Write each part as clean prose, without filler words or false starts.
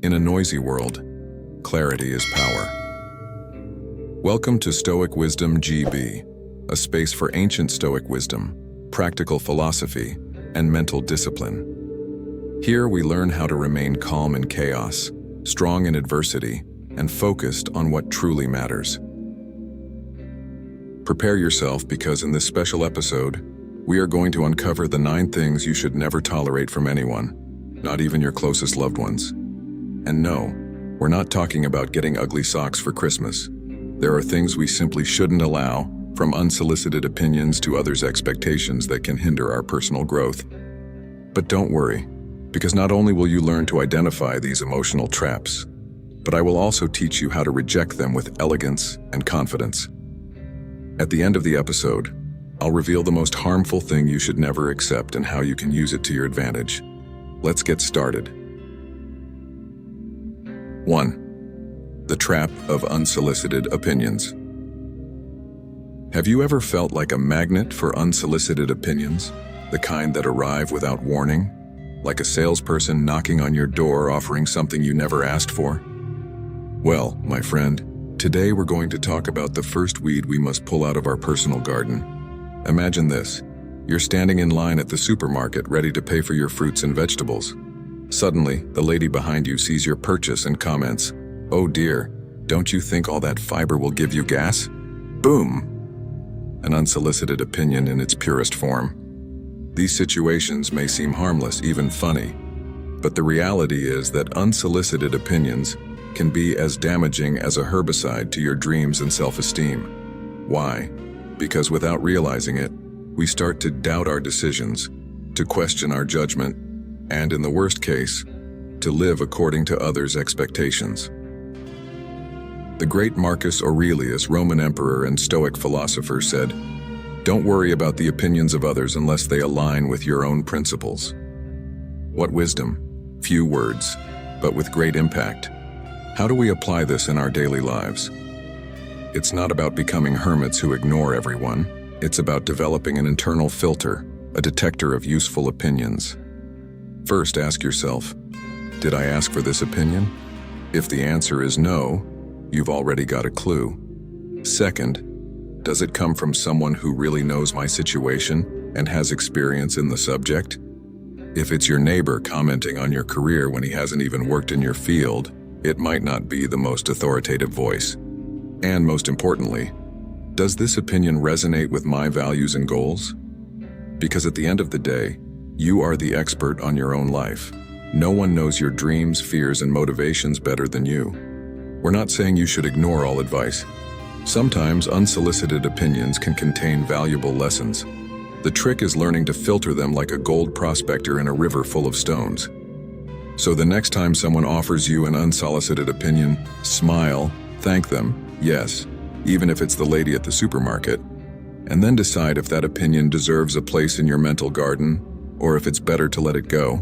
In a noisy world, clarity is power. Welcome to Stoic Wisdom GB, a space for ancient Stoic wisdom, practical philosophy, and mental discipline. Here we learn how to remain calm in chaos, strong in adversity, and focused on what truly matters. Prepare yourself because in this special episode, we are going to uncover the 9 things you should never tolerate from anyone, not even your closest loved ones. And no, we're not talking about getting ugly socks for Christmas. There are things we simply shouldn't allow, from unsolicited opinions to others' expectations that can hinder our personal growth. But don't worry, because not only will you learn to identify these emotional traps, but I will also teach you how to reject them with elegance and confidence. At the end of the episode, I'll reveal the most harmful thing you should never accept and how you can use it to your advantage. Let's get started. 1. The trap of unsolicited opinions. Have you ever felt like a magnet for unsolicited opinions, the kind that arrive without warning, like a salesperson knocking on your door offering something you never asked for? Well, my friend, today we're going to talk about the first weed we must pull out of our personal garden. Imagine this. You're standing in line at the supermarket ready to pay for your fruits and vegetables. Suddenly, the lady behind you sees your purchase and comments, "Oh dear, don't you think all that fiber will give you gas?" Boom! An unsolicited opinion in its purest form. These situations may seem harmless, even funny, but the reality is that unsolicited opinions can be as damaging as a herbicide to your dreams and self-esteem. Why? Because without realizing it, we start to doubt our decisions, to question our judgment, and in the worst case, to live according to others' expectations. The great Marcus Aurelius, Roman emperor and Stoic philosopher, said, "Don't worry about the opinions of others unless they align with your own principles." What wisdom! Few words, but with great impact. How do we apply this in our daily lives? It's not about becoming hermits who ignore everyone. It's about developing an internal filter, a detector of useful opinions. First, ask yourself, did I ask for this opinion? If the answer is no, you've already got a clue. Second, does it come from someone who really knows my situation and has experience in the subject? If it's your neighbor commenting on your career when he hasn't even worked in your field, it might not be the most authoritative voice. And most importantly, does this opinion resonate with my values and goals? Because at the end of the day, you are the expert on your own life. No one knows your dreams, fears, and motivations better than you. We're not saying you should ignore all advice. Sometimes unsolicited opinions can contain valuable lessons. The trick is learning to filter them like a gold prospector in a river full of stones. So the next time someone offers you an unsolicited opinion, smile, thank them, yes, even if it's the lady at the supermarket, and then decide if that opinion deserves a place in your mental garden or if it's better to let it go.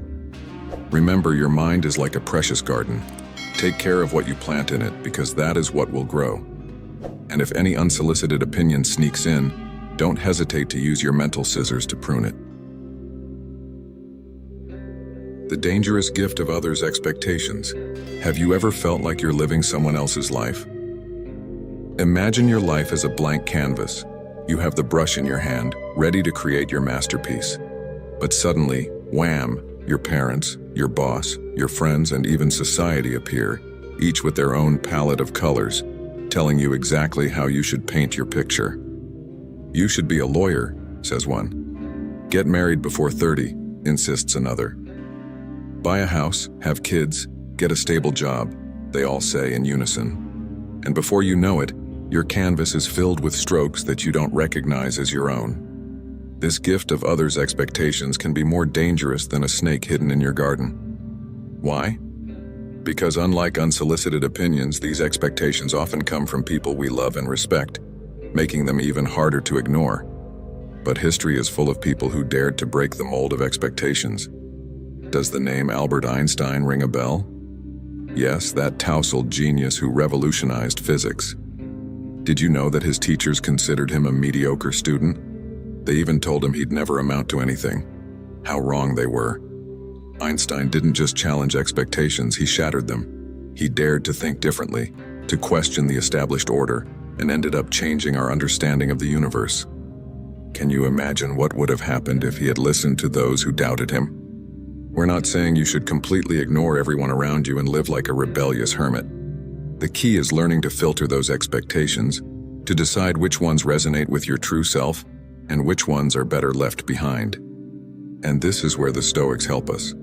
Remember, your mind is like a precious garden. Take care of what you plant in it because that is what will grow. And if any unsolicited opinion sneaks in, don't hesitate to use your mental scissors to prune it. The dangerous gift of others' expectations. Have you ever felt like you're living someone else's life? Imagine your life as a blank canvas. You have the brush in your hand, ready to create your masterpiece. But suddenly, wham, your parents, your boss, your friends, and even society appear, each with their own palette of colors, telling you exactly how you should paint your picture. You should be a lawyer, says one. Get married before 30, insists another. Buy a house, have kids, get a stable job, they all say in unison. And before you know it, your canvas is filled with strokes that you don't recognize as your own. This gift of others' expectations can be more dangerous than a snake hidden in your garden. Why? Because unlike unsolicited opinions, these expectations often come from people we love and respect, making them even harder to ignore. But history is full of people who dared to break the mold of expectations. Does the name Albert Einstein ring a bell? Yes, that tousled genius who revolutionized physics. Did you know that his teachers considered him a mediocre student? They even told him he'd never amount to anything. How wrong they were. Einstein didn't just challenge expectations, he shattered them. He dared to think differently, to question the established order, and ended up changing our understanding of the universe. Can you imagine what would have happened if he had listened to those who doubted him? We're not saying you should completely ignore everyone around you and live like a rebellious hermit. The key is learning to filter those expectations, to decide which ones resonate with your true self and which ones are better left behind. And this is where the Stoics help us.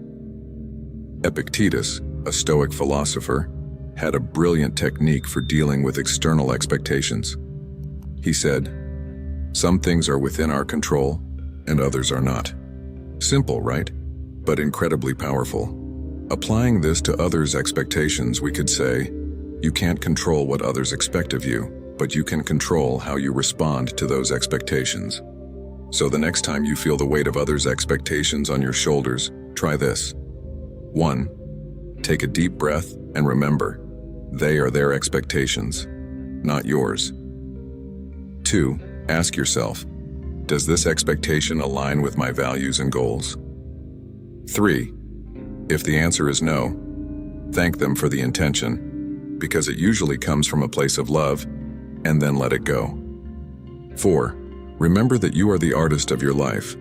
Epictetus, a Stoic philosopher, had a brilliant technique for dealing with external expectations. He said, "Some things are within our control and others are not." Simple, right? But incredibly powerful. Applying this to others' expectations, we could say, you can't control what others expect of you, but you can control how you respond to those expectations. So the next time you feel the weight of others' expectations on your shoulders, try this. 1. Take a deep breath and remember, they are their expectations, not yours. 2. Ask yourself, does this expectation align with my values and goals? 3. If the answer is no, thank them for the intention, because it usually comes from a place of love, and then let it go. 4. Remember that you are the artist of your life.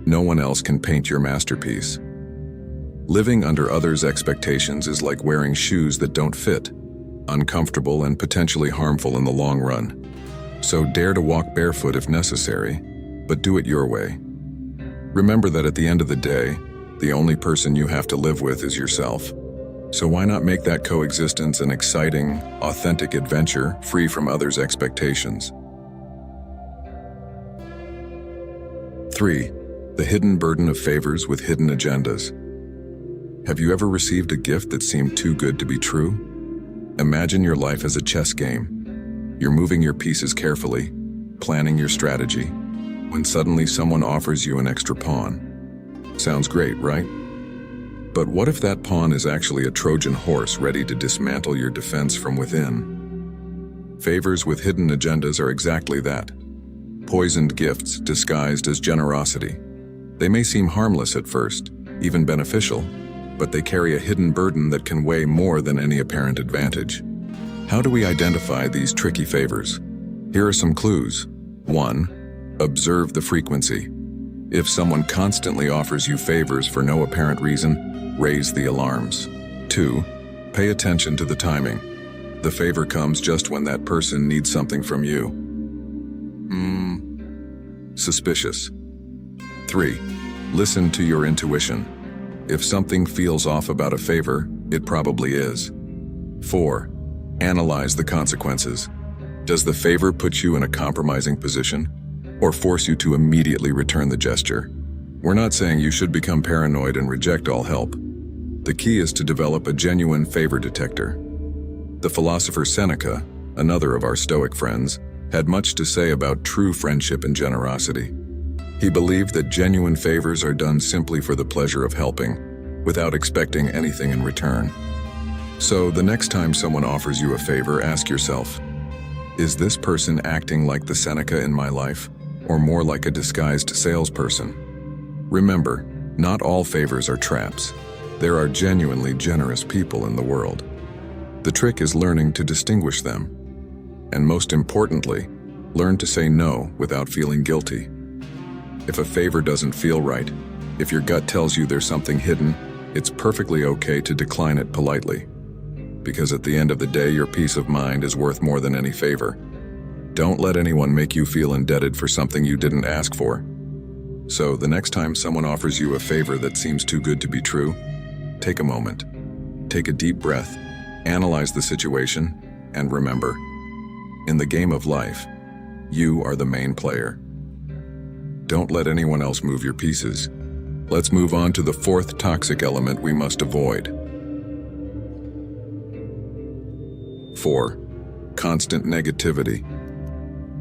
No one else can paint your masterpiece. Living under others' expectations is like wearing shoes that don't fit, uncomfortable and potentially harmful in the long run. So dare to walk barefoot if necessary, but do it your way. Remember that at the end of the day, the only person you have to live with is yourself. So why not make that coexistence an exciting, authentic adventure free from others' expectations? 3. The hidden burden of favors with hidden agendas. Have you ever received a gift that seemed too good to be true? Imagine your life as a chess game. You're moving your pieces carefully, planning your strategy, when suddenly someone offers you an extra pawn. Sounds great, right? But what if that pawn is actually a Trojan horse ready to dismantle your defense from within? Favors with hidden agendas are exactly that. Poisoned gifts disguised as generosity. They may seem harmless at first, even beneficial, but they carry a hidden burden that can weigh more than any apparent advantage. How do we identify these tricky favors? Here are some clues. 1. Observe the frequency. If someone constantly offers you favors for no apparent reason, raise the alarms. 2. Pay attention to the timing. The favor comes just when that person needs something from you. Suspicious. 3. Listen to your intuition. If something feels off about a favor, it probably is. 4. Analyze the consequences. Does the favor put you in a compromising position, or force you to immediately return the gesture? We're not saying you should become paranoid and reject all help. The key is to develop a genuine favor detector. The philosopher Seneca, another of our Stoic friends, had much to say about true friendship and generosity. He believed that genuine favors are done simply for the pleasure of helping, without expecting anything in return. So the next time someone offers you a favor, ask yourself, is this person acting like the Seneca in my life, or more like a disguised salesperson? Remember, not all favors are traps. There are genuinely generous people in the world. The trick is learning to distinguish them. And most importantly, learn to say no without feeling guilty. If a favor doesn't feel right, if your gut tells you there's something hidden, it's perfectly okay to decline it politely. Because at the end of the day, your peace of mind is worth more than any favor. Don't let anyone make you feel indebted for something you didn't ask for. So the next time someone offers you a favor that seems too good to be true, take a moment, take a deep breath, analyze the situation, and remember, in the game of life, you are the main player. Don't let anyone else move your pieces. Let's move on to the 4th toxic element we must avoid. 4. Constant negativity.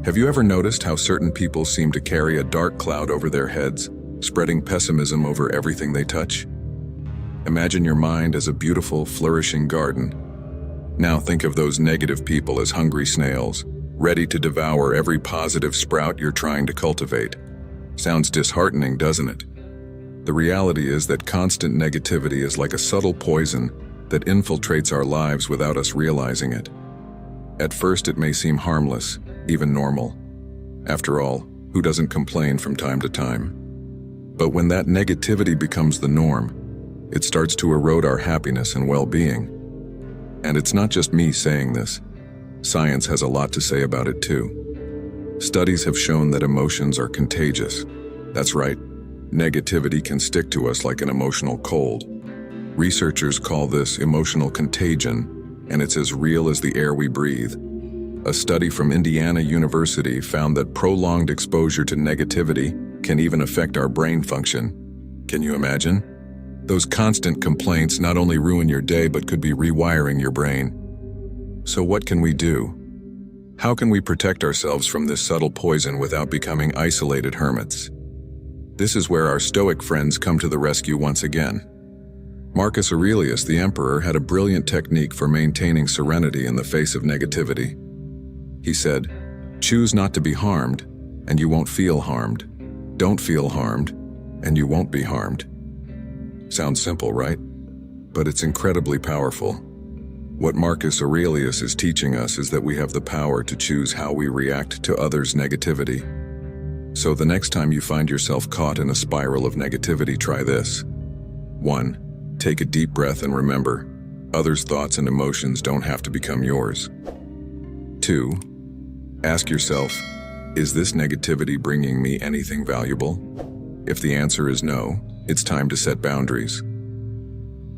Have you ever noticed how certain people seem to carry a dark cloud over their heads, spreading pessimism over everything they touch? Imagine your mind as a beautiful, flourishing garden. Now think of those negative people as hungry snails, ready to devour every positive sprout you're trying to cultivate. Sounds disheartening, doesn't it? The reality is that constant negativity is like a subtle poison that infiltrates our lives without us realizing it. At first, it may seem harmless, even normal. After all, who doesn't complain from time to time? But when that negativity becomes the norm, it starts to erode our happiness and well-being. And it's not just me saying this. Science has a lot to say about it too. Studies have shown that emotions are contagious. That's right, negativity can stick to us like an emotional cold. Researchers call this emotional contagion, and it's as real as the air we breathe. A study from Indiana University found that prolonged exposure to negativity can even affect our brain function. Can you imagine? Those constant complaints not only ruin your day but could be rewiring your brain. So what can we do? How can we protect ourselves from this subtle poison without becoming isolated hermits? This is where our Stoic friends come to the rescue once again. Marcus Aurelius, the emperor, had a brilliant technique for maintaining serenity in the face of negativity. He said, "Choose not to be harmed, and you won't feel harmed. Don't feel harmed, and you won't be harmed." Sounds simple, right? But it's incredibly powerful. What Marcus Aurelius is teaching us is that we have the power to choose how we react to others' negativity. So the next time you find yourself caught in a spiral of negativity, try this. 1. Take a deep breath and remember, others' thoughts and emotions don't have to become yours. 2. Ask yourself, is this negativity bringing me anything valuable? If the answer is no, it's time to set boundaries.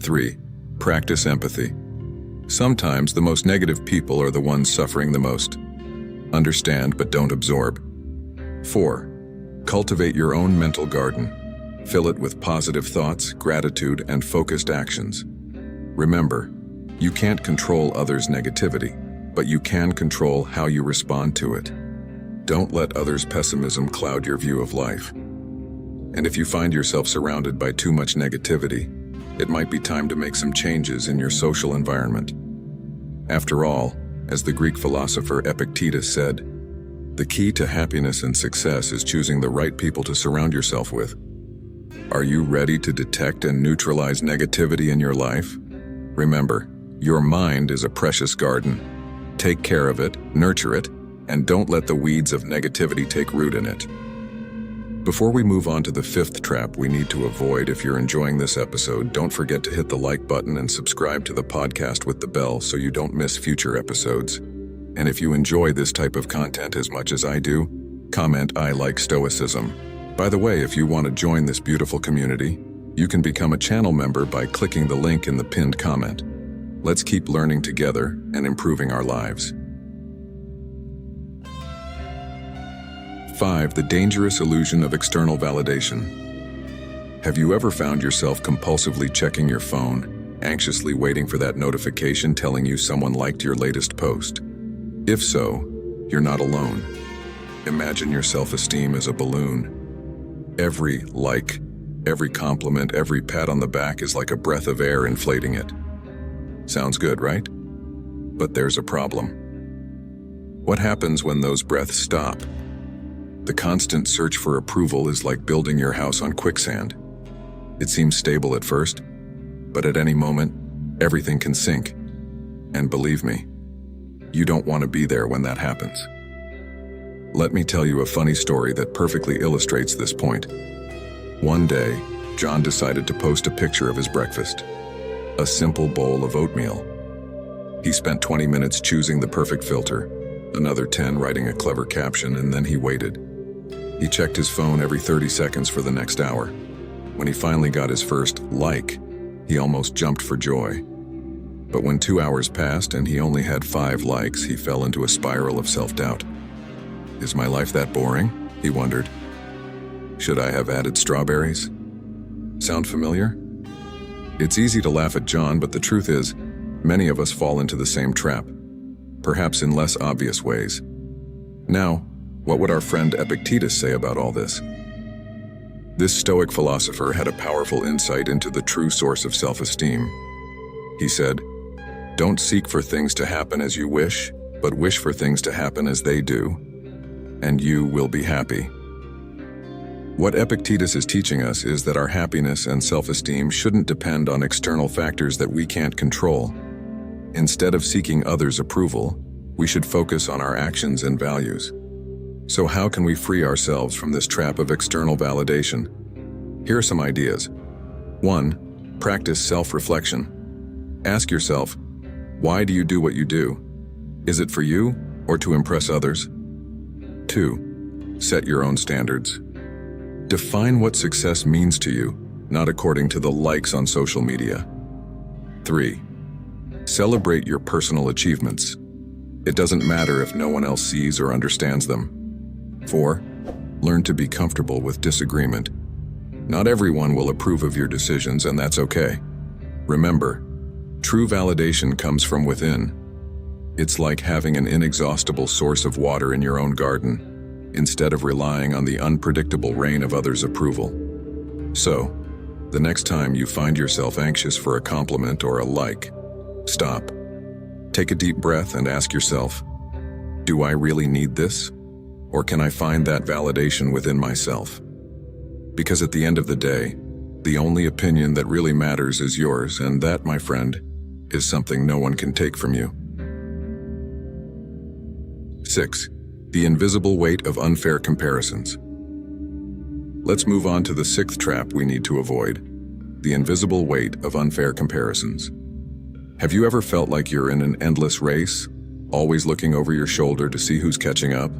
3. Practice empathy. Sometimes the most negative people are the ones suffering the most. Understand but don't absorb. 4. Cultivate your own mental garden. Fill it with positive thoughts, gratitude, and focused actions. Remember, you can't control others' negativity, but you can control how you respond to it. Don't let others' pessimism cloud your view of life. And if you find yourself surrounded by too much negativity, it might be time to make some changes in your social environment. After all, as the Greek philosopher Epictetus said, the key to happiness and success is choosing the right people to surround yourself with. Are you ready to detect and neutralize negativity in your life? Remember, your mind is a precious garden. Take care of it, nurture it, and don't let the weeds of negativity take root in it. Before we move on to the 5th trap we need to avoid, if you're enjoying this episode, don't forget to hit the like button and subscribe to the podcast with the bell so you don't miss future episodes. And if you enjoy this type of content as much as I do, comment "I like Stoicism." By the way, if you want to join this beautiful community, you can become a channel member by clicking the link in the pinned comment. Let's keep learning together and improving our lives. 5. The dangerous illusion of external validation. Have you ever found yourself compulsively checking your phone, anxiously waiting for that notification telling you someone liked your latest post? If so, you're not alone. Imagine your self-esteem as a balloon. Every like, every compliment, every pat on the back is like a breath of air inflating it. Sounds good, right? But there's a problem. What happens when those breaths stop? The constant search for approval is like building your house on quicksand. It seems stable at first, but at any moment, everything can sink. And believe me, you don't want to be there when that happens. Let me tell you a funny story that perfectly illustrates this point. One day, John decided to post a picture of his breakfast. A simple bowl of oatmeal. He spent 20 minutes choosing the perfect filter, another 10 writing a clever caption, and then he waited. He checked his phone every 30 seconds for the next hour. When he finally got his first like, he almost jumped for joy. But when 2 hours passed and he only had 5 likes, he fell into a spiral of self-doubt. Is my life that boring? He wondered. Should I have added strawberries? Sound familiar? It's easy to laugh at John, but the truth is, many of us fall into the same trap, perhaps in less obvious ways. Now, what would our friend Epictetus say about all this? This Stoic philosopher had a powerful insight into the true source of self-esteem. He said, "Don't seek for things to happen as you wish, but wish for things to happen as they do, and you will be happy." What Epictetus is teaching us is that our happiness and self-esteem shouldn't depend on external factors that we can't control. Instead of seeking others' approval, we should focus on our actions and values. So how can we free ourselves from this trap of external validation? Here are some ideas. 1. Practice self-reflection. Ask yourself, why do you do what you do? Is it for you or to impress others? 2. Set your own standards. Define what success means to you, not according to the likes on social media. 3. Celebrate your personal achievements. It doesn't matter if no one else sees or understands them. 4. Learn to be comfortable with disagreement. Not everyone will approve of your decisions, and that's okay. Remember, true validation comes from within. It's like having an inexhaustible source of water in your own garden, instead of relying on the unpredictable rain of others' approval. So, the next time you find yourself anxious for a compliment or a like, stop. Take a deep breath and ask yourself, do I really need this? Or can I find that validation within myself? Because at the end of the day, the only opinion that really matters is yours, and that, my friend, is something no one can take from you. 6. The invisible weight of unfair comparisons. Let's move on to the 6th trap we need to avoid, the invisible weight of unfair comparisons. Have you ever felt like you're in an endless race, always looking over your shoulder to see who's catching up?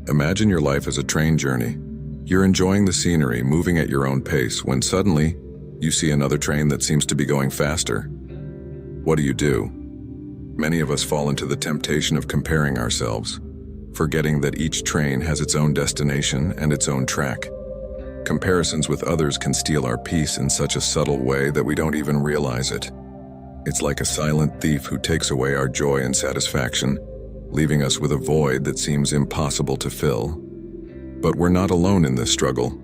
Imagine your life as a train journey. You're enjoying the scenery, moving at your own pace, when suddenly you see another train that seems to be going faster. What do? Many of us fall into the temptation of comparing ourselves, forgetting that each train has its own destination and its own track. Comparisons with others can steal our peace in such a subtle way that we don't even realize it. It's like a silent thief who takes away our joy and satisfaction, leaving us with a void that seems impossible to fill. But we're not alone in this struggle.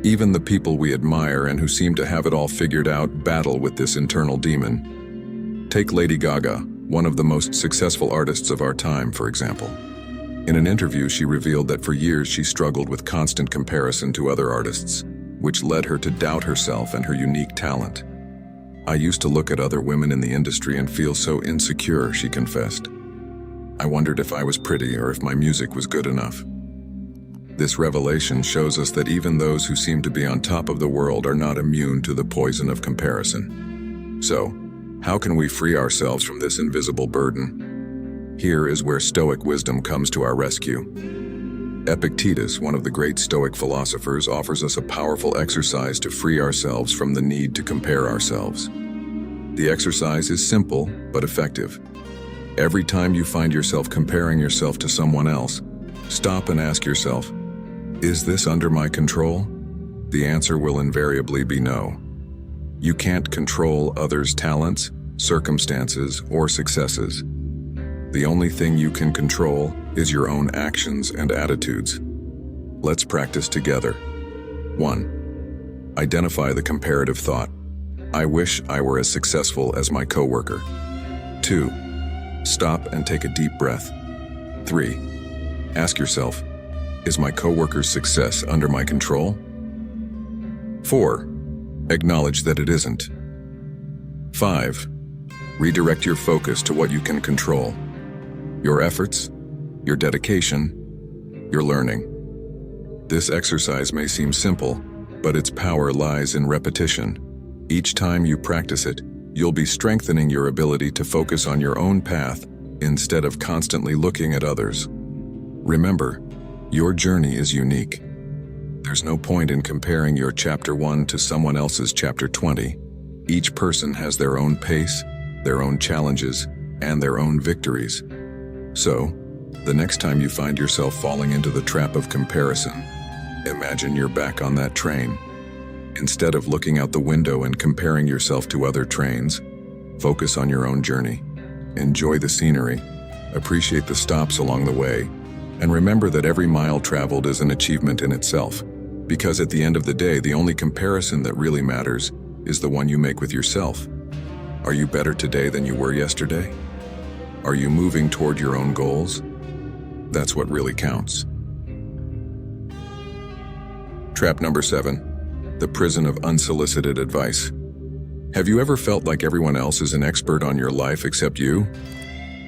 Even the people we admire and who seem to have it all figured out battle with this internal demon. Take Lady Gaga, one of the most successful artists of our time, for example. In an interview, she revealed that for years she struggled with constant comparison to other artists, which led her to doubt herself and her unique talent. I used to look at other women in the industry and feel so insecure, she confessed. I wondered if I was pretty or if my music was good enough. This revelation shows us that even those who seem to be on top of the world are not immune to the poison of comparison. So, how can we free ourselves from this invisible burden? Here is where Stoic wisdom comes to our rescue. Epictetus, one of the great Stoic philosophers, offers us a powerful exercise to free ourselves from the need to compare ourselves. The exercise is simple but effective. Every time you find yourself comparing yourself to someone else, stop and ask yourself, is this under my control? The answer will invariably be no. You can't control others' talents, circumstances, or successes. The only thing you can control is your own actions and attitudes. Let's practice together. 1. Identify the comparative thought. I wish I were as successful as my coworker. 2. Stop and take a deep breath. 3. Ask yourself, is my coworker's success under my control? 4. Acknowledge that it isn't. 5. Redirect your focus to what you can control. Your efforts, your dedication, your learning. This exercise may seem simple, but its power lies in repetition. Each time you practice it, you'll be strengthening your ability to focus on your own path instead of constantly looking at others. Remember, your journey is unique. There's no point in comparing your chapter 1 to someone else's chapter 20. Each person has their own pace, their own challenges, and their own victories. So, the next time you find yourself falling into the trap of comparison, imagine you're back on that train. Instead of looking out the window and comparing yourself to other trains, focus on your own journey. Enjoy the scenery, appreciate the stops along the way, and remember that every mile traveled is an achievement in itself. Because at the end of the day, the only comparison that really matters is the one you make with yourself. Are you better today than you were yesterday? Are you moving toward your own goals? That's what really counts. Trap number 7, the prison of unsolicited advice. Have you ever felt like everyone else is an expert on your life except you?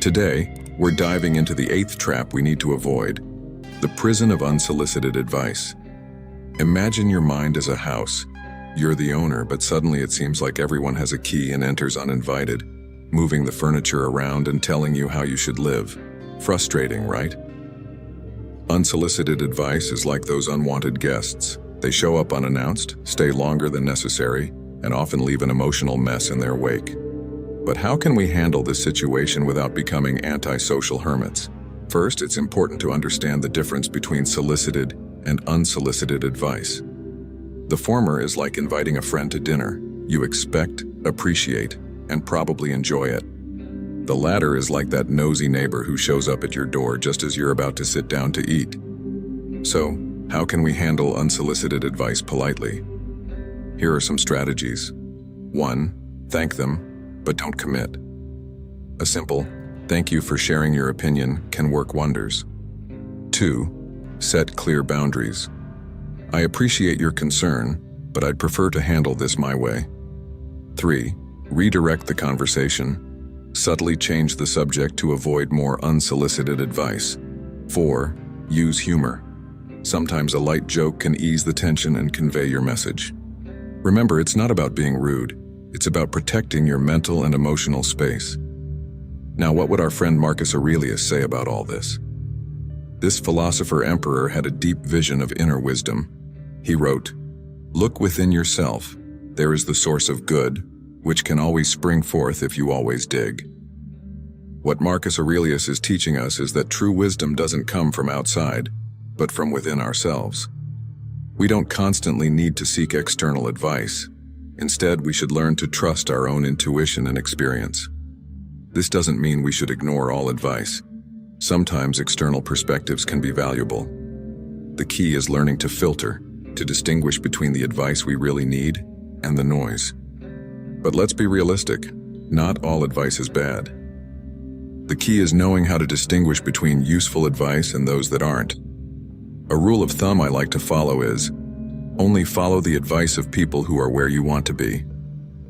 Today, we're diving into the 8th trap we need to avoid, the prison of unsolicited advice. Imagine your mind as a house. You're the owner, but suddenly it seems like everyone has a key and enters uninvited, moving the furniture around and telling you how you should live. Frustrating, right? Unsolicited advice is like those unwanted guests. They show up unannounced, stay longer than necessary, and often leave an emotional mess in their wake. But how can we handle this situation without becoming antisocial hermits? First, it's important to understand the difference between solicited and unsolicited advice. The former is like inviting a friend to dinner. You expect, appreciate, and probably enjoy it. The latter is like that nosy neighbor who shows up at your door just as you're about to sit down to eat. So, how can we handle unsolicited advice politely? Here are some strategies. 1. Thank them, but don't commit. A simple, "Thank you for sharing your opinion," can work wonders. 2. Set clear boundaries. "I appreciate your concern, but I'd prefer to handle this my way." 3. Redirect the conversation. Subtly change the subject to avoid more unsolicited advice. 4. Use humor. Sometimes a light joke can ease the tension and convey your message. Remember, it's not about being rude. It's about protecting your mental and emotional space. Now, what would our friend Marcus Aurelius say about all this? This philosopher-emperor had a deep vision of inner wisdom. He wrote, "Look within yourself. There is the source of good, which can always spring forth if you always dig." What Marcus Aurelius is teaching us is that true wisdom doesn't come from outside, but from within ourselves. We don't constantly need to seek external advice. Instead, we should learn to trust our own intuition and experience. This doesn't mean we should ignore all advice. Sometimes external perspectives can be valuable. The key is learning to filter, to distinguish between the advice we really need and the noise. But let's be realistic. Not all advice is bad. The key is knowing how to distinguish between useful advice and those that aren't. A rule of thumb I like to follow is, only follow the advice of people who are where you want to be.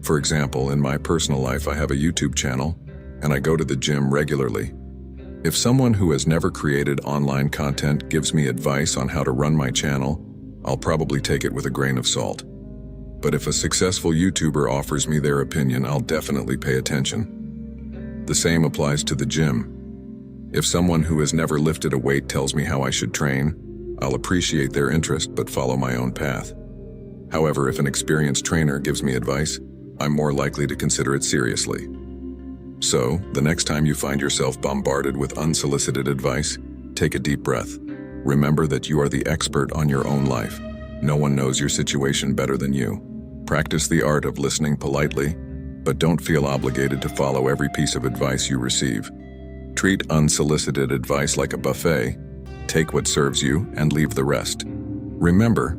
For example, in my personal life, I have a YouTube channel, and I go to the gym regularly. If someone who has never created online content gives me advice on how to run my channel, I'll probably take it with a grain of salt. But if a successful YouTuber offers me their opinion, I'll definitely pay attention. The same applies to the gym. If someone who has never lifted a weight tells me how I should train, I'll appreciate their interest but follow my own path. However, if an experienced trainer gives me advice, I'm more likely to consider it seriously. So, the next time you find yourself bombarded with unsolicited advice, take a deep breath. Remember that you are the expert on your own life. No one knows your situation better than you. Practice the art of listening politely, but don't feel obligated to follow every piece of advice you receive. Treat unsolicited advice like a buffet. Take what serves you and leave the rest. Remember,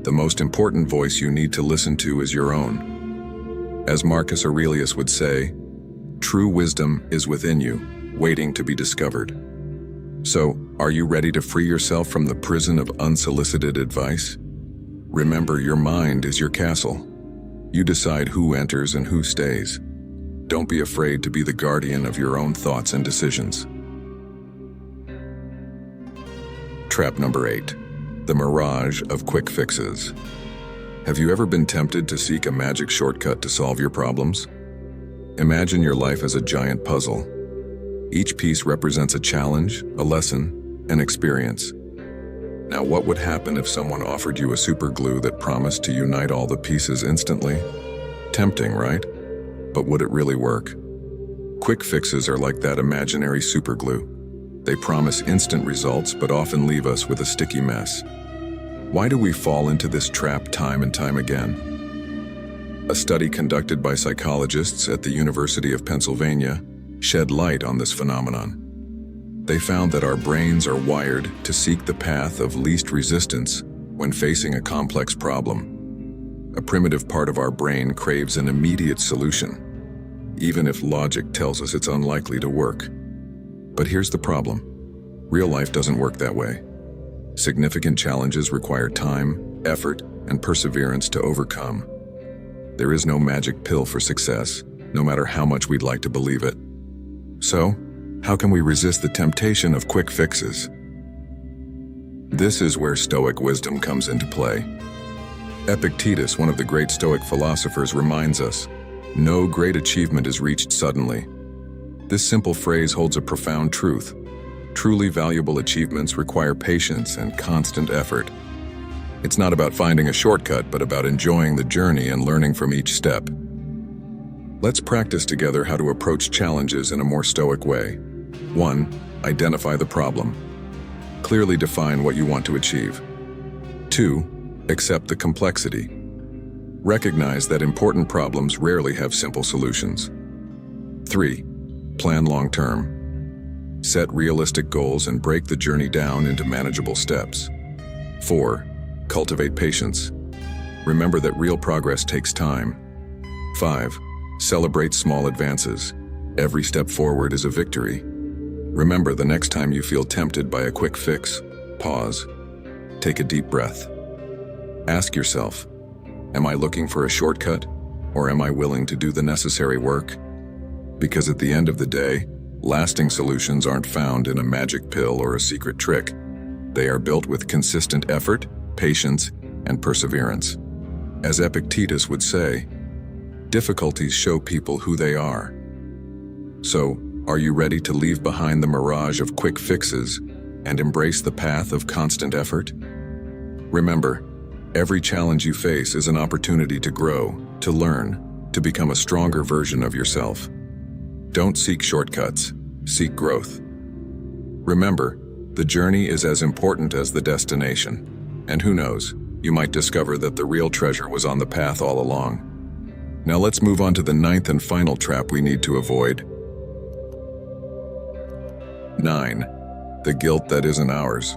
the most important voice you need to listen to is your own. As Marcus Aurelius would say, true wisdom is within you, waiting to be discovered. So, are you ready to free yourself from the prison of unsolicited advice? Remember, your mind is your castle. You decide who enters and who stays. Don't be afraid to be the guardian of your own thoughts and decisions. Trap number 8, the mirage of quick fixes. Have you ever been tempted to seek a magic shortcut to solve your problems? Imagine your life as a giant puzzle. Each piece represents a challenge, a lesson, an experience. Now, what would happen if someone offered you a super glue that promised to unite all the pieces instantly? Tempting, right? But would it really work? Quick fixes are like that imaginary super glue. They promise instant results, but often leave us with a sticky mess. Why do we fall into this trap time and time again? A study conducted by psychologists at the University of Pennsylvania shed light on this phenomenon. They found that our brains are wired to seek the path of least resistance when facing a complex problem. A primitive part of our brain craves an immediate solution, even if logic tells us it's unlikely to work. But here's the problem. Real life doesn't work that way. Significant challenges require time, effort, and perseverance to overcome. There is no magic pill for success, no matter how much we'd like to believe it. So, how can we resist the temptation of quick fixes? This is where Stoic wisdom comes into play. Epictetus, one of the great Stoic philosophers, reminds us, no great achievement is reached suddenly. This simple phrase holds a profound truth. Truly valuable achievements require patience and constant effort. It's not about finding a shortcut, but about enjoying the journey and learning from each step. Let's practice together how to approach challenges in a more Stoic way. 1. Identify the problem. Clearly define what you want to achieve. 2. Accept the complexity. Recognize that important problems rarely have simple solutions. 3. Plan long-term. Set realistic goals and break the journey down into manageable steps. 4. Cultivate patience. Remember that real progress takes time. 5. Celebrate small advances. Every step forward is a victory. Remember, the next time you feel tempted by a quick fix, pause. Take a deep breath. Ask yourself, am I looking for a shortcut, or am I willing to do the necessary work? Because at the end of the day, lasting solutions aren't found in a magic pill or a secret trick. They are built with consistent effort, patience, and perseverance. As Epictetus would say, difficulties show people who they are. So, are you ready to leave behind the mirage of quick fixes and embrace the path of constant effort? Remember, every challenge you face is an opportunity to grow, to learn, to become a stronger version of yourself. Don't seek shortcuts, seek growth. Remember, the journey is as important as the destination. And who knows, you might discover that the real treasure was on the path all along. Now let's move on to the 9th and final trap we need to avoid. 9. The guilt that isn't ours.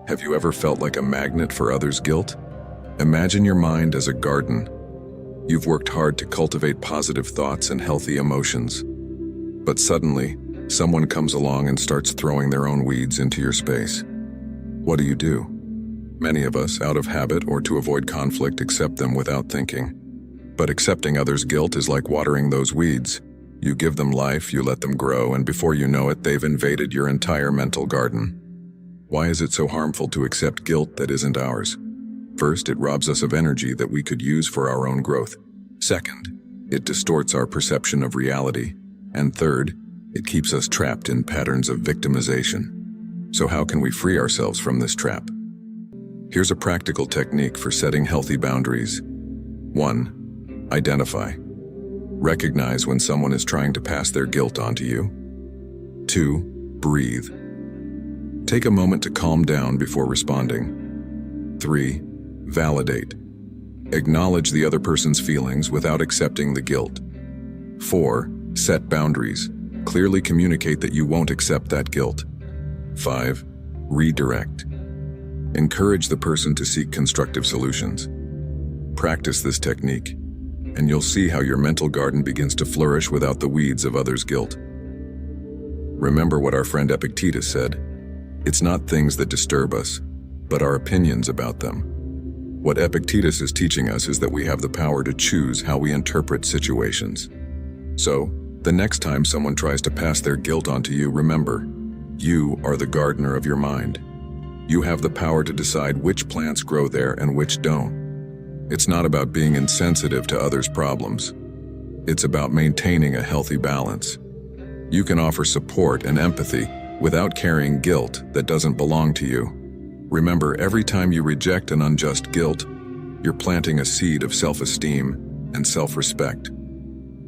Have you ever felt like a magnet for others' guilt? Imagine your mind as a garden. You've worked hard to cultivate positive thoughts and healthy emotions. But suddenly, someone comes along and starts throwing their own weeds into your space. What do? Many of us, out of habit or to avoid conflict, accept them without thinking. But accepting others' guilt is like watering those weeds. You give them life, you let them grow, and before you know it, they've invaded your entire mental garden. Why is it so harmful to accept guilt that isn't ours? First, it robs us of energy that we could use for our own growth. Second, it distorts our perception of reality. And third, it keeps us trapped in patterns of victimization. So how can we free ourselves from this trap? Here's a practical technique for setting healthy boundaries. 1. Identify. Recognize when someone is trying to pass their guilt onto you. 2. Breathe. Take a moment to calm down before responding. 3. Validate. Acknowledge the other person's feelings without accepting the guilt. 4. Set boundaries. Clearly communicate that you won't accept that guilt. 5. Redirect. Encourage the person to seek constructive solutions. Practice this technique, and you'll see how your mental garden begins to flourish without the weeds of others' guilt. Remember what our friend Epictetus said, it's not things that disturb us, but our opinions about them. What Epictetus is teaching us is that we have the power to choose how we interpret situations. So, the next time someone tries to pass their guilt onto you, remember, you are the gardener of your mind. You have the power to decide which plants grow there and which don't. It's not about being insensitive to others' problems. It's about maintaining a healthy balance. You can offer support and empathy without carrying guilt that doesn't belong to you. Remember, every time you reject an unjust guilt, you're planting a seed of self-esteem and self-respect.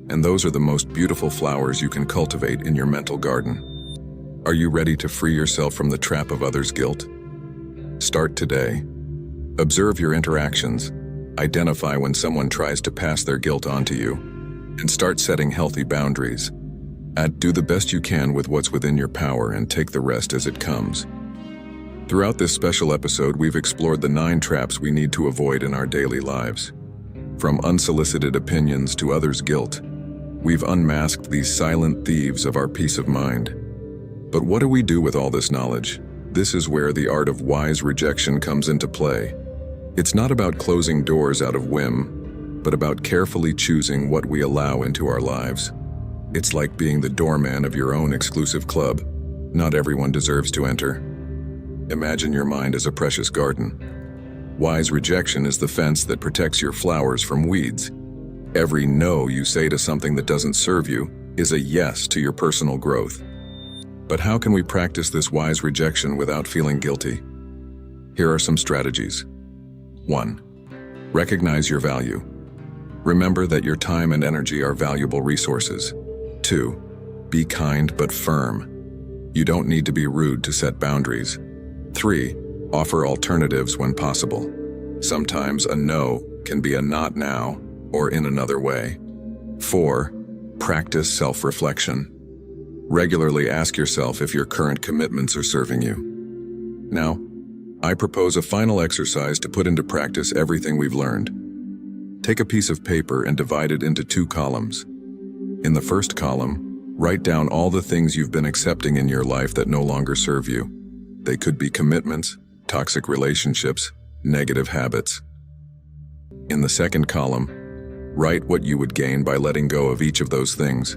And those are the most beautiful flowers you can cultivate in your mental garden. Are you ready to free yourself from the trap of others' guilt? Start today. Observe your interactions. Identify when someone tries to pass their guilt onto you, and start setting healthy boundaries. Do the best you can with what's within your power and take the rest as it comes. Throughout this special episode, we've explored the 9 traps we need to avoid in our daily lives. From unsolicited opinions to others' guilt, we've unmasked these silent thieves of our peace of mind. But what do we do with all this knowledge? This is where the art of wise rejection comes into play. It's not about closing doors out of whim, but about carefully choosing what we allow into our lives. It's like being the doorman of your own exclusive club. Not everyone deserves to enter. Imagine your mind as a precious garden. Wise rejection is the fence that protects your flowers from weeds. Every no you say to something that doesn't serve you is a yes to your personal growth. But how can we practice this wise rejection without feeling guilty? Here are some strategies. 1. Recognize your value. Remember that your time and energy are valuable resources. 2. Be kind but firm. You don't need to be rude to set boundaries. 3. Offer alternatives when possible. Sometimes a no can be a not now or in another way. 4. Practice self-reflection. Regularly ask yourself if your current commitments are serving you. Now, I propose a final exercise to put into practice everything we've learned. Take a piece of paper and divide it into 2 columns. In the first column, write down all the things you've been accepting in your life that no longer serve you. They could be commitments, toxic relationships, negative habits. In the second column, write what you would gain by letting go of each of those things.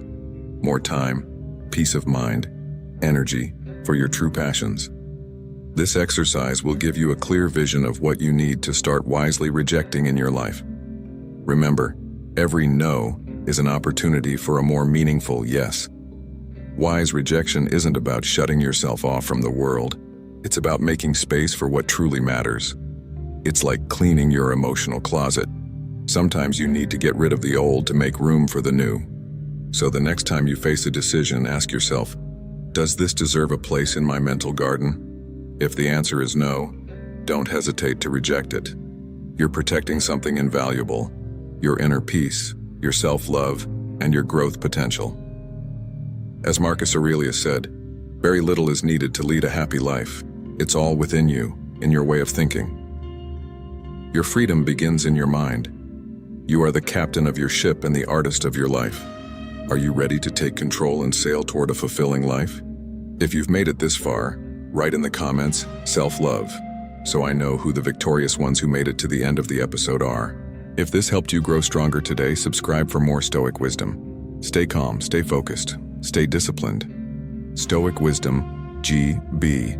More time, peace of mind, energy for your true passions. This exercise will give you a clear vision of what you need to start wisely rejecting in your life. Remember, every no is an opportunity for a more meaningful yes. Wise rejection isn't about shutting yourself off from the world. It's about making space for what truly matters. It's like cleaning your emotional closet. Sometimes you need to get rid of the old to make room for the new. So the next time you face a decision, ask yourself, does this deserve a place in my mental garden? If the answer is no, don't hesitate to reject it. You're protecting something invaluable: your inner peace, your self-love, and your growth potential. As Marcus Aurelius said, very little is needed to lead a happy life. It's all within you, in your way of thinking. Your freedom begins in your mind. You are the captain of your ship and the artist of your life. Are you ready to take control and sail toward a fulfilling life? If you've made it this far, write in the comments, self-love, so I know who the victorious ones who made it to the end of the episode are. If this helped you grow stronger today, subscribe for more Stoic wisdom. Stay calm, stay focused, stay disciplined. Stoic Wisdom, GB.